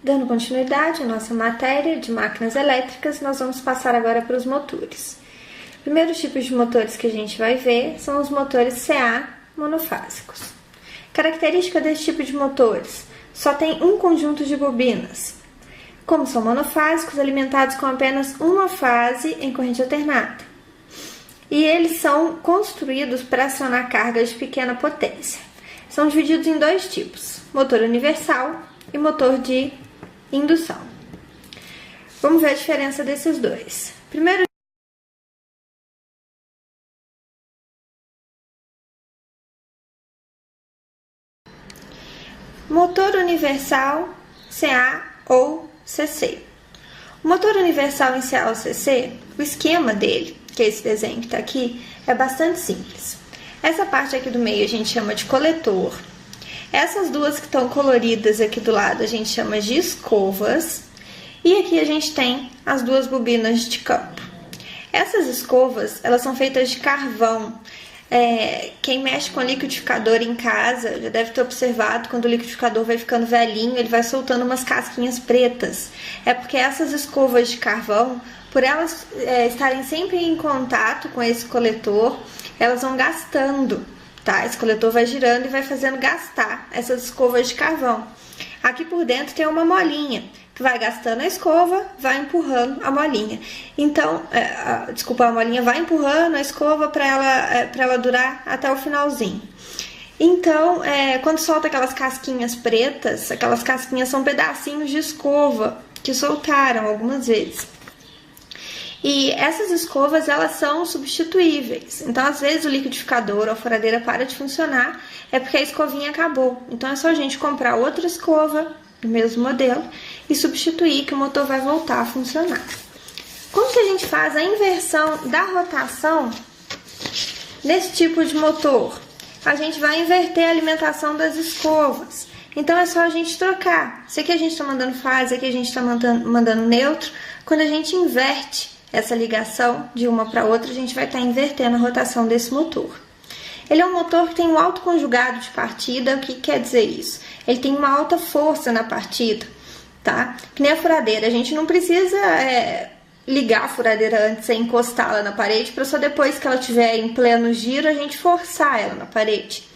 Dando continuidade à nossa matéria de máquinas elétricas, nós vamos passar agora para os motores. O primeiro tipo de motores que a gente vai ver são os motores CA monofásicos. Característica desse tipo de motores: só tem um conjunto de bobinas. Como são monofásicos, alimentados com apenas uma fase em corrente alternada. E eles são construídos para acionar cargas de pequena potência. São divididos em dois tipos: motor universal e motor de indução. Vamos ver a diferença desses dois. Primeiro, motor universal CA ou CC. O motor universal em CA ou CC, o esquema dele, que é esse desenho que está aqui, é bastante simples. Essa parte aqui do meio a gente chama de coletor. Essas duas que estão coloridas aqui do lado a gente chama de escovas. E aqui a gente tem as duas bobinas de campo. Essas escovas, elas são feitas de carvão. Quem mexe com liquidificador em casa já deve ter observado, quando o liquidificador vai ficando velhinho, ele vai soltando umas casquinhas pretas. É porque essas escovas de carvão, por elas estarem sempre em contato com esse coletor, elas vão gastando, tá? Esse coletor vai girando e vai fazendo gastar essas escovas de carvão. Aqui por dentro tem uma molinha, que vai gastando a escova, vai empurrando a molinha. Então, a molinha vai empurrando a escova para ela durar até o finalzinho. Então, quando solta aquelas casquinhas pretas, aquelas casquinhas são pedacinhos de escova que soltaram algumas vezes. E essas escovas, elas são substituíveis. Então, às vezes o liquidificador ou a furadeira para de funcionar, é porque a escovinha acabou. Então, é só a gente comprar outra escova do mesmo modelo e substituir, que o motor vai voltar a funcionar. Como que a gente faz a inversão da rotação nesse tipo de motor? A gente vai inverter a alimentação das escovas. Então, é só a gente trocar. Se aqui a gente está mandando fase, aqui a gente está mandando neutro. Quando a gente inverte essa ligação de uma para outra, a gente vai estar invertendo a rotação desse motor. Ele é um motor que tem um alto conjugado de partida. O que quer dizer isso? Ele tem uma alta força na partida, tá? Que nem a furadeira. A gente não precisa ligar a furadeira antes e encostá-la na parede para só depois que ela estiver em pleno giro a gente forçar ela na parede.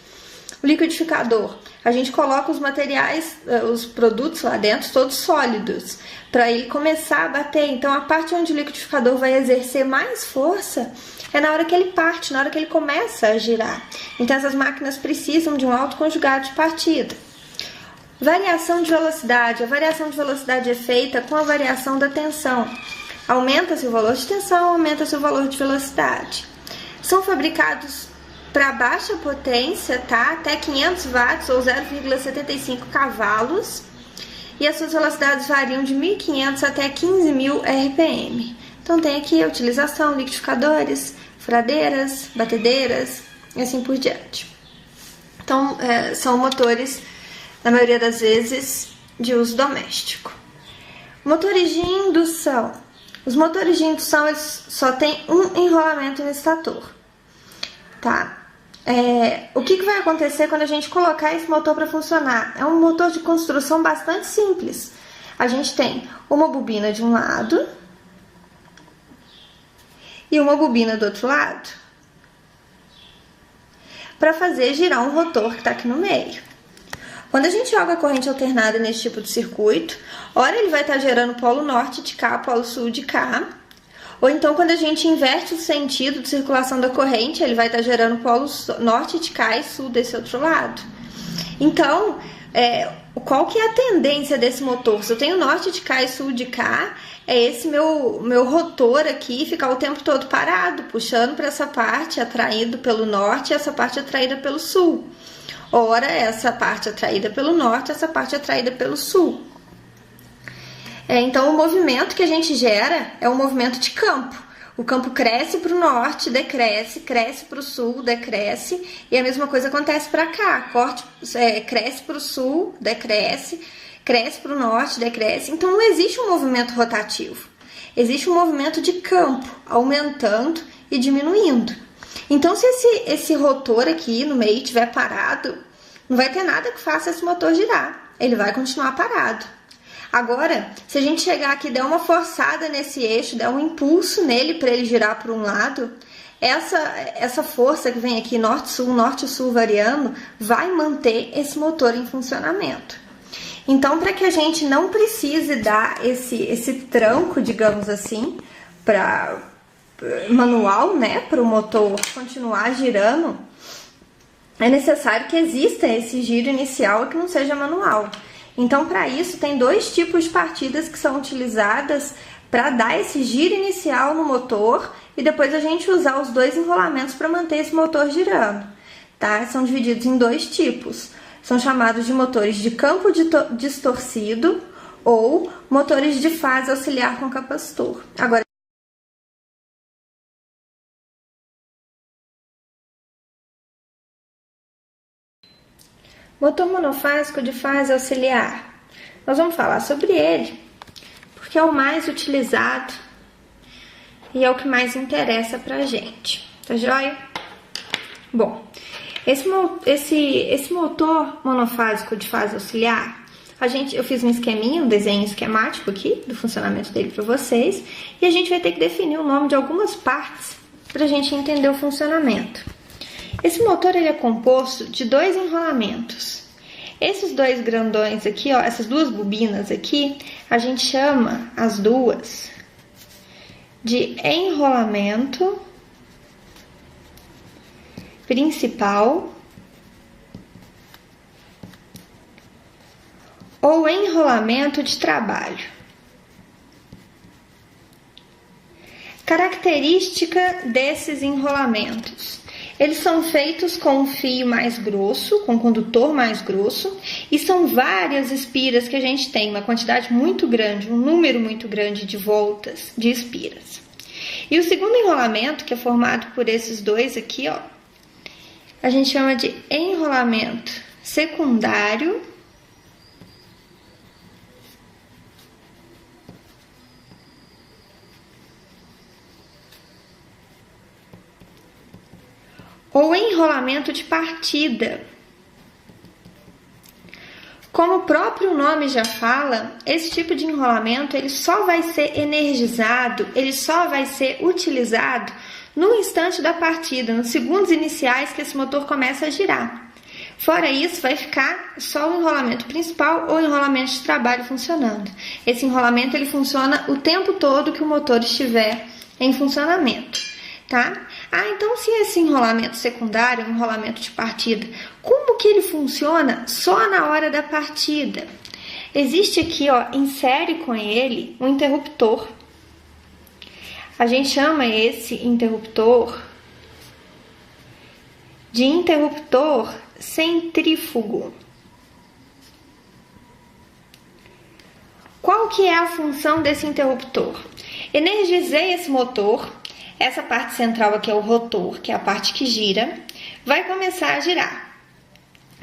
O liquidificador, a gente coloca os materiais, os produtos lá dentro, todos sólidos, para ele começar a bater. Então, a parte onde o liquidificador vai exercer mais força é na hora que ele parte, na hora que ele começa a girar. Então, essas máquinas precisam de um alto conjugado de partida. Variação de velocidade. A variação de velocidade é feita com a variação da tensão. Aumenta-se o valor de tensão, aumenta-se o valor de velocidade. São fabricados para baixa potência, tá? Até 500 watts ou 0,75 cavalos. E as suas velocidades variam de 1.500 até 15.000 RPM. Então tem aqui a utilização, liquidificadores, furadeiras, batedeiras e assim por diante. Então são motores, na maioria das vezes, de uso doméstico. Motores de indução. Os motores de indução, eles só têm um enrolamento no estator, tá? O que vai acontecer quando a gente colocar esse motor para funcionar? É um motor de construção bastante simples. A gente tem uma bobina de um lado e uma bobina do outro lado para fazer girar um rotor que está aqui no meio. Quando a gente joga a corrente alternada nesse tipo de circuito, ora ele vai estar gerando polo norte de cá, polo sul de cá. Ou então, quando a gente inverte o sentido de circulação da corrente, ele vai estar gerando polo norte de cá e sul desse outro lado. Então, qual que é a tendência desse motor? Se eu tenho norte de cá e sul de cá, é esse meu rotor aqui ficar o tempo todo parado, puxando para essa parte, atraído pelo norte, e essa parte atraída pelo sul. Ora, essa parte atraída pelo norte, essa parte atraída pelo sul. Então, o movimento que a gente gera é um movimento de campo. O campo cresce para o norte, decresce, cresce para o sul, decresce, e a mesma coisa acontece para cá. Cresce para o sul, decresce, cresce para o norte, decresce. Então, não existe um movimento rotativo. Existe um movimento de campo, aumentando e diminuindo. Então, se esse rotor aqui no meio estiver parado, não vai ter nada que faça esse motor girar. Ele vai continuar parado. Agora, se a gente chegar aqui e der uma forçada nesse eixo, der um impulso nele para ele girar para um lado, essa força que vem aqui norte-sul variando, vai manter esse motor em funcionamento. Então, para que a gente não precise dar esse tranco, digamos assim, para manual, né, para o motor continuar girando, é necessário que exista esse giro inicial e que não seja manual. Então, para isso, tem dois tipos de partidas que são utilizadas para dar esse giro inicial no motor e depois a gente usar os dois enrolamentos para manter esse motor girando, tá? São divididos em dois tipos. São chamados de motores de campo distorcido ou motores de fase auxiliar com capacitor. Agora, motor monofásico de fase auxiliar. Nós vamos falar sobre ele, porque é o mais utilizado e é o que mais interessa pra gente, tá joia? Bom, esse motor monofásico de fase auxiliar, eu fiz um esqueminha, um desenho esquemático aqui do funcionamento dele para vocês, e a gente vai ter que definir o nome de algumas partes pra gente entender o funcionamento. Esse motor ele é composto de dois enrolamentos. Esses dois grandões aqui, ó, essas duas bobinas aqui, a gente chama as duas de enrolamento principal ou enrolamento de trabalho. Característica desses enrolamentos. Eles são feitos com um fio mais grosso, com um condutor mais grosso, e são várias espiras que a gente tem, uma quantidade muito grande, um número muito grande de voltas de espiras. E o segundo enrolamento, que é formado por esses dois aqui, ó, a gente chama de enrolamento secundário ou enrolamento de partida. Como o próprio nome já fala, esse tipo de enrolamento ele só vai ser energizado, ele só vai ser utilizado no instante da partida, nos segundos iniciais que esse motor começa a girar. Fora isso, vai ficar só o enrolamento principal ou enrolamento de trabalho funcionando. Esse enrolamento ele funciona o tempo todo que o motor estiver em funcionamento, tá? Então se esse enrolamento secundário, um enrolamento de partida, como que ele funciona só na hora da partida? Existe aqui, ó, em série com ele, um interruptor. A gente chama esse interruptor de interruptor centrífugo. Qual que é a função desse interruptor? Energizei esse motor. Essa parte central aqui é o rotor, que é a parte que gira, vai começar a girar,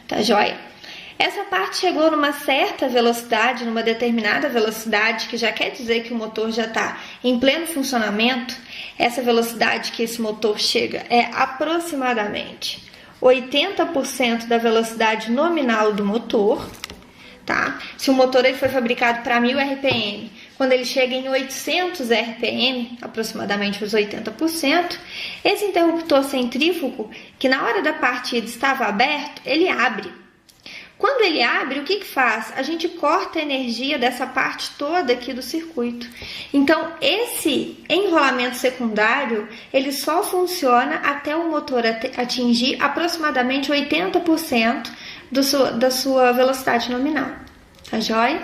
tá joia? Essa parte chegou numa certa velocidade, numa determinada velocidade, que já quer dizer que o motor já está em pleno funcionamento. Essa velocidade que esse motor chega é aproximadamente 80% da velocidade nominal do motor, tá? Se o motor ele foi fabricado para 1000 RPM, quando ele chega em 800 RPM, aproximadamente os 80%, esse interruptor centrífugo, que na hora da partida estava aberto, ele abre. Quando ele abre, o que que faz? A gente corta a energia dessa parte toda aqui do circuito. Então, esse enrolamento secundário, ele só funciona até o motor atingir aproximadamente 80% da sua velocidade nominal. Tá joia?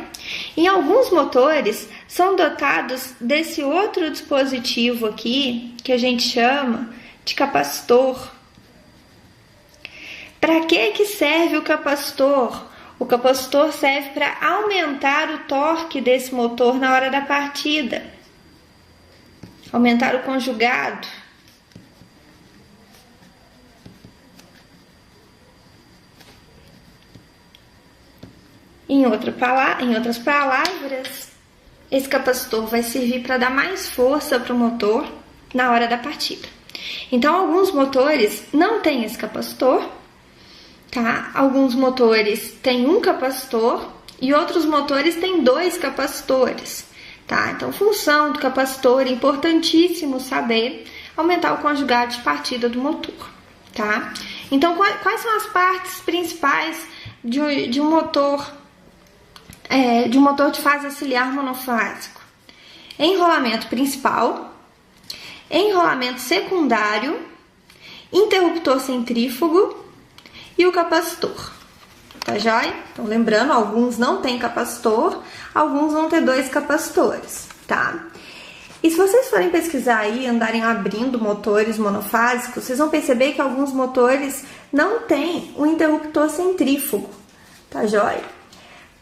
Em alguns motores são dotados desse outro dispositivo aqui, que a gente chama de capacitor. Para que serve o capacitor? O capacitor serve para aumentar o torque desse motor na hora da partida. Aumentar o conjugado. Em outras palavras, esse capacitor vai servir para dar mais força para o motor na hora da partida. Então, alguns motores não têm esse capacitor, tá? Alguns motores têm um capacitor e outros motores têm 2 capacitores, tá? Então, função do capacitor, é importantíssimo saber aumentar o conjugado de partida do motor, tá? Então, quais são as partes principais de um motor de fase auxiliar monofásico? Enrolamento principal, enrolamento secundário, interruptor centrífugo e o capacitor. Tá joia? Então, lembrando, alguns não têm capacitor, alguns vão ter 2 capacitores, tá? E se vocês forem pesquisar aí, andarem abrindo motores monofásicos, vocês vão perceber que alguns motores não têm o interruptor centrífugo, tá joia?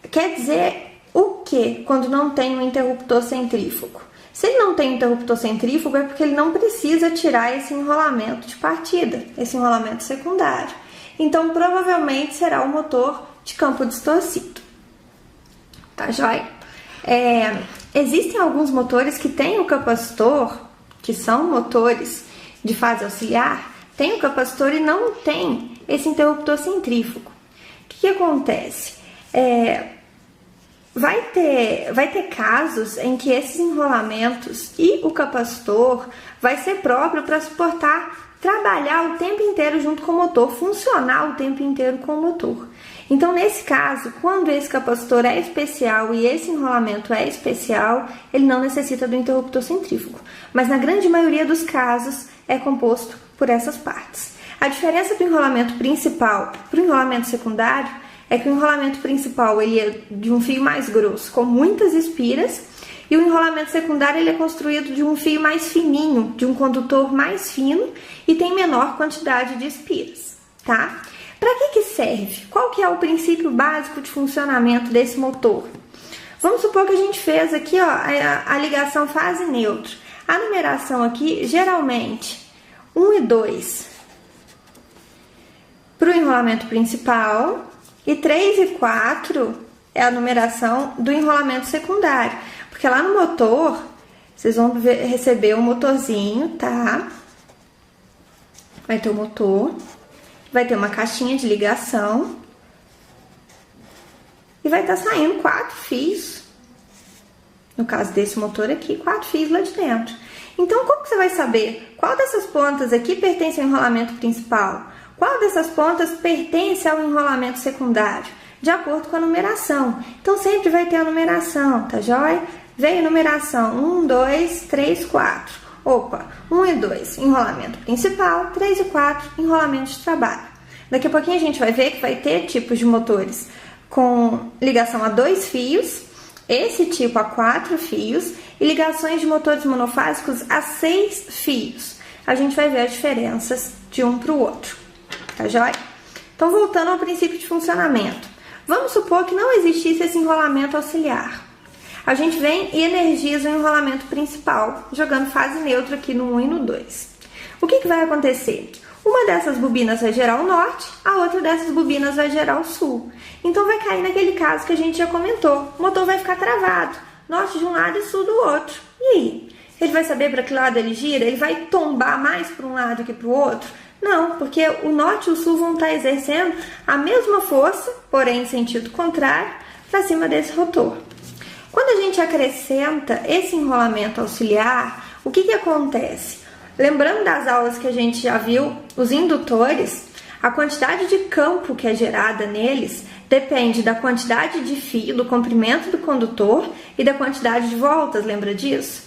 Quer dizer o que quando não tem o interruptor centrífugo? Se ele não tem interruptor centrífugo, é porque ele não precisa tirar esse enrolamento de partida, esse enrolamento secundário. Então, provavelmente será um motor de campo distorcido. Tá joia? Existem alguns motores que têm o capacitor, que são motores de fase auxiliar, tem o capacitor e não tem esse interruptor centrífugo. O que acontece? Vai ter casos em que esses enrolamentos e o capacitor vai ser próprio para suportar trabalhar o tempo inteiro junto com o motor, funcionar o tempo inteiro com o motor. Então, nesse caso, quando esse capacitor é especial e esse enrolamento é especial, ele não necessita do interruptor centrífugo. Mas na grande maioria dos casos é composto por essas partes. A diferença do enrolamento principal para o enrolamento secundário é que o enrolamento principal ele é de um fio mais grosso, com muitas espiras, e o enrolamento secundário ele é construído de um fio mais fininho, de um condutor mais fino e tem menor quantidade de espiras, tá? Para que serve? Qual que é o princípio básico de funcionamento desse motor? Vamos supor que a gente fez aqui, ó, a ligação fase neutro. A numeração aqui, geralmente, 1 e 2 para o enrolamento principal e 3 e 4 é a numeração do enrolamento secundário. Porque lá no motor, vocês vão receber um motorzinho, tá? Vai ter o motor, vai ter uma caixinha de ligação e vai estar saindo 4 fios. No caso desse motor aqui, 4 fios lá de dentro. Então, como que você vai saber qual dessas pontas aqui pertence ao enrolamento principal? Qual dessas pontas pertence ao enrolamento secundário? De acordo com a numeração. Então, sempre vai ter a numeração, tá joia? Veio numeração 1, 2, 3, 4. Opa, 1 e 2, enrolamento principal, 3 e 4, enrolamento de trabalho. Daqui a pouquinho a gente vai ver que vai ter tipos de motores com ligação a 2 fios, esse tipo a 4 fios, e ligações de motores monofásicos a 6 fios. A gente vai ver as diferenças de um para o outro, tá joia? Então, voltando ao princípio de funcionamento. Vamos supor que não existisse esse enrolamento auxiliar. A gente vem e energiza o enrolamento principal, jogando fase neutra aqui no 1 e no 2. O que vai acontecer? Uma dessas bobinas vai gerar o norte, a outra dessas bobinas vai gerar o sul. Então, vai cair naquele caso que a gente já comentou. O motor vai ficar travado, norte de um lado e sul do outro. E aí? Ele vai saber para que lado ele gira? Ele vai tombar mais para um lado que para o outro? Não, porque o norte e o sul vão estar exercendo a mesma força, porém em sentido contrário, para cima desse rotor. Quando a gente acrescenta esse enrolamento auxiliar, o que acontece? Lembrando das aulas que a gente já viu, os indutores, a quantidade de campo que é gerada neles depende da quantidade de fio, do comprimento do condutor e da quantidade de voltas, lembra disso?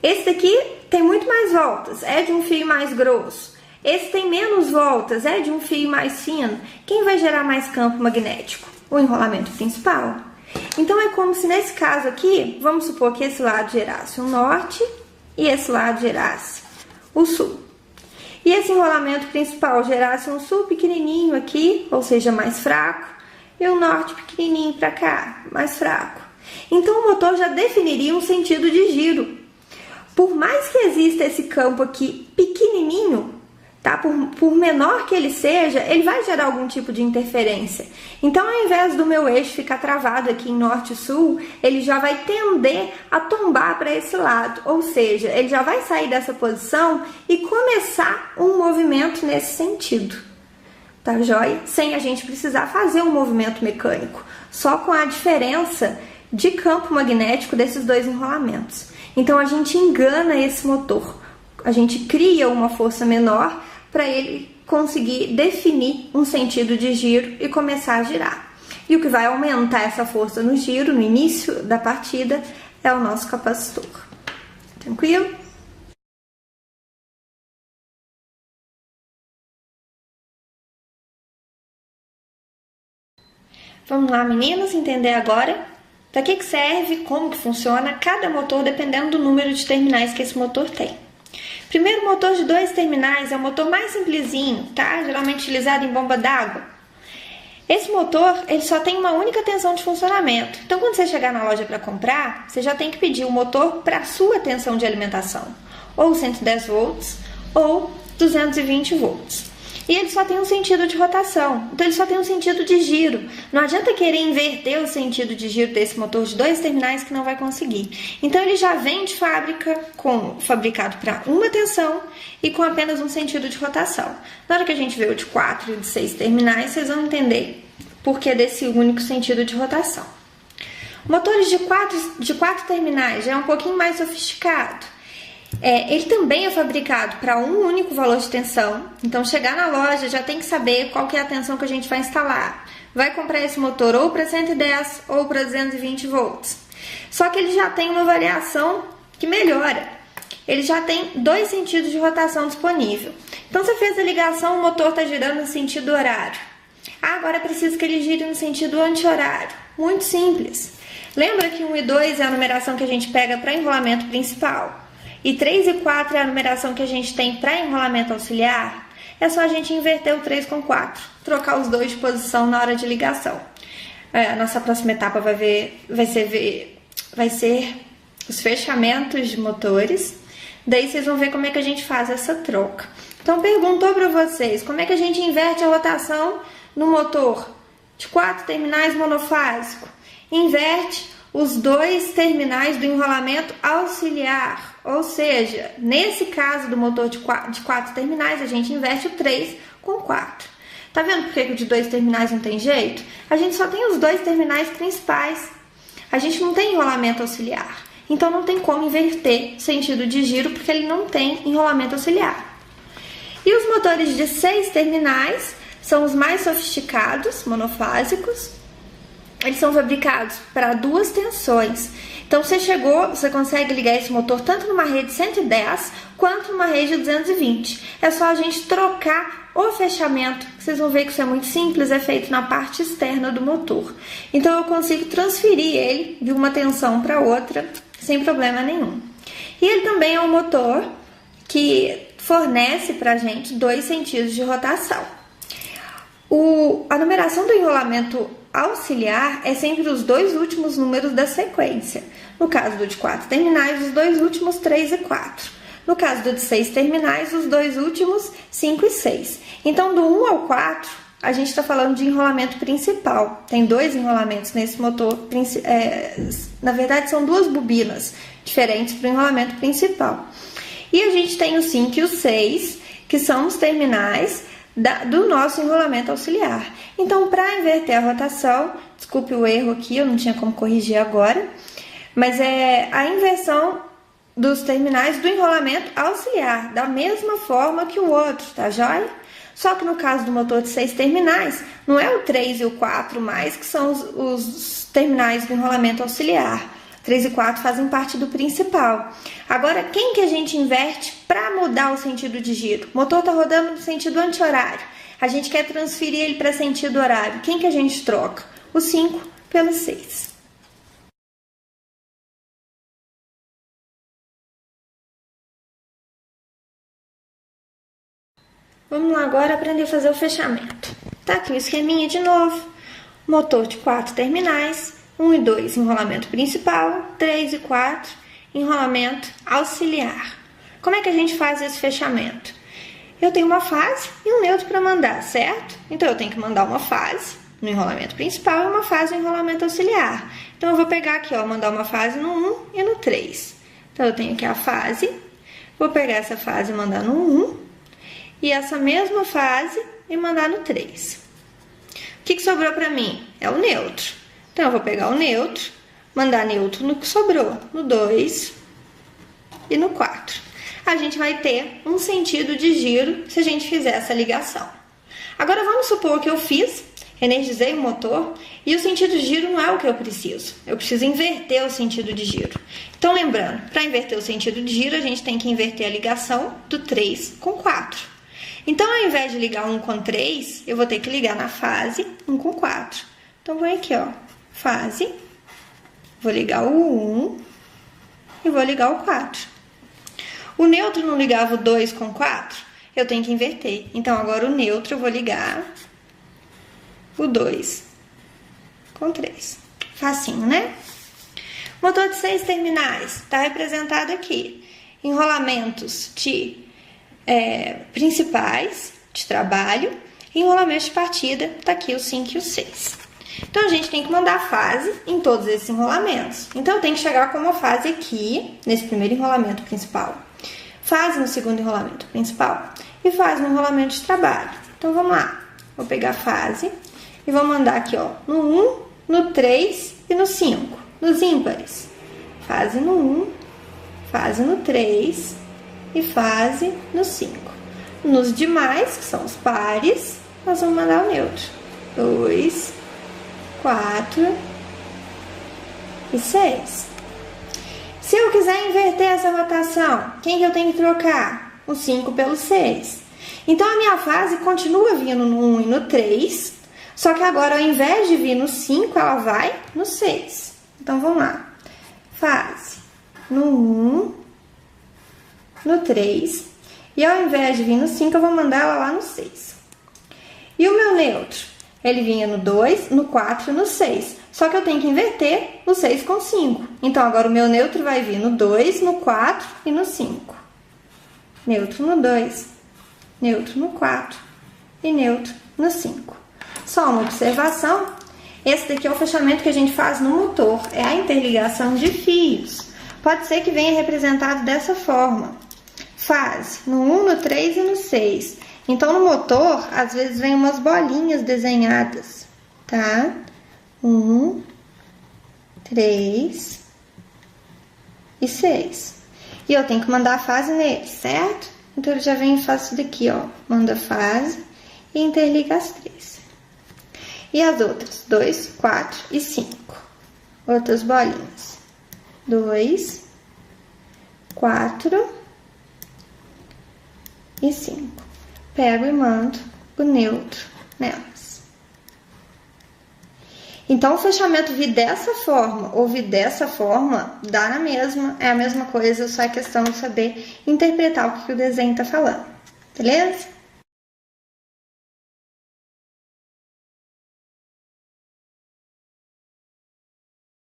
Esse daqui tem muito mais voltas, é de um fio mais grosso. Esse tem menos voltas, é de um fio mais fino. Quem vai gerar mais campo magnético? O enrolamento principal. Então, é como se nesse caso aqui, vamos supor que esse lado gerasse o norte e esse lado gerasse o sul. E esse enrolamento principal gerasse um sul pequenininho aqui, ou seja, mais fraco, e um norte pequenininho para cá, mais fraco. Então, o motor já definiria um sentido de giro. Por mais que exista esse campo aqui pequenininho, tá? Por menor que ele seja, ele vai gerar algum tipo de interferência. Então, ao invés do meu eixo ficar travado aqui em norte e sul, ele já vai tender a tombar para esse lado. Ou seja, ele já vai sair dessa posição e começar um movimento nesse sentido. tá joia? Sem a gente precisar fazer um movimento mecânico, só com a diferença de campo magnético desses dois enrolamentos. Então a gente engana esse motor, a gente cria uma força menor para ele conseguir definir um sentido de giro e começar a girar. E o que vai aumentar essa força no giro, no início da partida, é o nosso capacitor. Tranquilo? Vamos lá, meninas, entender agora para que serve, como que funciona cada motor dependendo do número de terminais que esse motor tem. Primeiro, o motor de 2 terminais é o motor mais simplesinho, tá? Geralmente utilizado em bomba d'água. Esse motor, ele só tem uma única tensão de funcionamento. Então, quando você chegar na loja para comprar, você já tem que pedir o motor para a sua tensão de alimentação. Ou 110 volts ou 220 volts. E ele só tem um sentido de rotação, então ele só tem um sentido de giro. Não adianta querer inverter o sentido de giro desse motor de 2 terminais que não vai conseguir. Então ele já vem de fábrica, fabricado para uma tensão e com apenas um sentido de rotação. Na hora que a gente vê o de 4 e o de 6 terminais, vocês vão entender por que desse único sentido de rotação. Motores de 4 terminais já é um pouquinho mais sofisticado. Ele também é fabricado para um único valor de tensão, então chegar na loja já tem que saber qual que é a tensão que a gente vai instalar. Vai comprar esse motor ou para 110 ou para 220 volts. Só que ele já tem uma variação que melhora. Ele já tem 2 sentidos de rotação disponível. Então você fez a ligação, o motor está girando no sentido horário. Agora é preciso que ele gire no sentido anti-horário. Muito simples. Lembra que 1 e 2 é a numeração que a gente pega para enrolamento principal? E 3 e 4 é a numeração que a gente tem para enrolamento auxiliar? É só a gente inverter o 3 com 4, trocar os dois de posição na hora de ligação. A nossa próxima etapa vai ser os fechamentos de motores. Daí vocês vão ver como é que a gente faz essa troca. Então perguntou para vocês, como é que a gente inverte a rotação no motor de 4 terminais monofásico? Inverte os 2 terminais do enrolamento auxiliar, ou seja, nesse caso do motor de 4 terminais, a gente inverte o 3 com 4. Tá vendo por que o de 2 terminais não tem jeito? A gente só tem os 2 terminais principais, a gente não tem enrolamento auxiliar, então não tem como inverter o sentido de giro, porque ele não tem enrolamento auxiliar. E os motores de 6 terminais são os mais sofisticados, monofásicos. Eles são fabricados para 2 tensões. Então você consegue ligar esse motor tanto numa rede 110 quanto numa rede 220. É só a gente trocar o fechamento. Vocês vão ver que isso é muito simples, é feito na parte externa do motor. Então eu consigo transferir ele de uma tensão para outra sem problema nenhum. E ele também é um motor que fornece para a gente 2 sentidos de rotação. A numeração do enrolamento auxiliar é sempre os 2 últimos números da sequência. No caso do de 4 terminais, os 2 últimos 3 e 4. No caso do de 6 terminais, os 2 últimos 5 e 6. Então, do 1 ao 4, a gente está falando de enrolamento principal. Tem 2 enrolamentos nesse motor. Na verdade, são 2 bobinas diferentes para o enrolamento principal. E a gente tem o 5 e o 6, que são os terminais do nosso enrolamento auxiliar. Então, para inverter a rotação, desculpe o erro aqui, eu não tinha como corrigir agora, mas é a inversão dos terminais do enrolamento auxiliar, da mesma forma que o outro, tá joia? Só que no caso do motor de 6 terminais, não é o 3 e o 4 mais, que são os terminais do enrolamento auxiliar. 3 e 4 fazem parte do principal. Agora, quem que a gente inverte para mudar o sentido de giro? O motor está rodando no sentido anti-horário. A gente quer transferir ele para sentido horário. Quem que a gente troca? O 5 pelo 6. Vamos lá agora aprender a fazer o fechamento. Tá aqui o esqueminha de novo. Motor de 4 terminais. 1 e 2, enrolamento principal, 3 e 4, enrolamento auxiliar. Como é que a gente faz esse fechamento? Eu tenho uma fase e um neutro para mandar, certo? Então, eu tenho que mandar uma fase no enrolamento principal e uma fase no enrolamento auxiliar. Então, eu vou pegar aqui, ó, mandar uma fase no 1 e no 3. Então, eu tenho aqui a fase, vou pegar essa fase e mandar no 1 e essa mesma fase e mandar no 3. O que sobrou para mim? É o neutro. Então, eu vou pegar o neutro, mandar neutro no que sobrou, no 2 e no 4. A gente vai ter um sentido de giro se a gente fizer essa ligação. Agora, vamos supor que eu fiz, energizei o motor e o sentido de giro não é o que eu preciso. Eu preciso inverter o sentido de giro. Então, lembrando, para inverter o sentido de giro, a gente tem que inverter a ligação do 3 com 4. Então, ao invés de ligar 1 com 3, eu vou ter que ligar na fase 1 com 4. Então, vou aqui, ó, fase, vou ligar o 1 e vou ligar o 4. O neutro não ligava o 2 com 4? Eu tenho que inverter. Então, agora o neutro eu vou ligar o 2 com 3. Facinho, né? Motor de 6 terminais está representado aqui. Enrolamentos de principais de trabalho e enrolamentos de partida, tá aqui o 5 e o 6. Então, a gente tem que mandar fase em todos esses enrolamentos. Então, eu tenho que chegar com uma fase aqui, nesse primeiro enrolamento principal, fase no segundo enrolamento principal e fase no enrolamento de trabalho. Então, vamos lá. Vou pegar a fase e vou mandar aqui, ó, no 1, no 3 e no 5, nos ímpares. Fase no 1, fase no 3 e fase no 5. Nos demais, que são os pares, nós vamos mandar o neutro. 2, 4 e 6. Se eu quiser inverter essa rotação, quem que eu tenho que trocar? O 5 pelo 6. Então, a minha fase continua vindo no 1 e no 3, só que agora, ao invés de vir no 5, ela vai no 6. Então, vamos lá. Fase no 1, no 3, e ao invés de vir no 5, eu vou mandar ela lá no 6. E o meu neutro? Ele vinha no 2, no 4 e no 6. Só que eu tenho que inverter o 6 com 5. Então, agora o meu neutro vai vir no 2, no 4 e no 5. Neutro no 2, neutro no 4 e neutro no 5. Só uma observação, esse daqui é o fechamento que a gente faz no motor, é a interligação de fios. Pode ser que venha representado dessa forma. Fase no 1, no 3 e no 6. Então, no motor, às vezes vem umas bolinhas desenhadas, tá? 1, 3 e 6. E eu tenho que mandar a fase nele, certo? Então, ele já vem e faz isso daqui, ó. Manda a fase e interliga as 3. E as outras? 2, 4 e 5. Outras bolinhas. 2, 4 e 5. Pego e mando o neutro nelas. Então, o fechamento vir dessa forma ou vir dessa forma, dá na mesma, é a mesma coisa, só é questão de saber interpretar o que o desenho tá falando, beleza?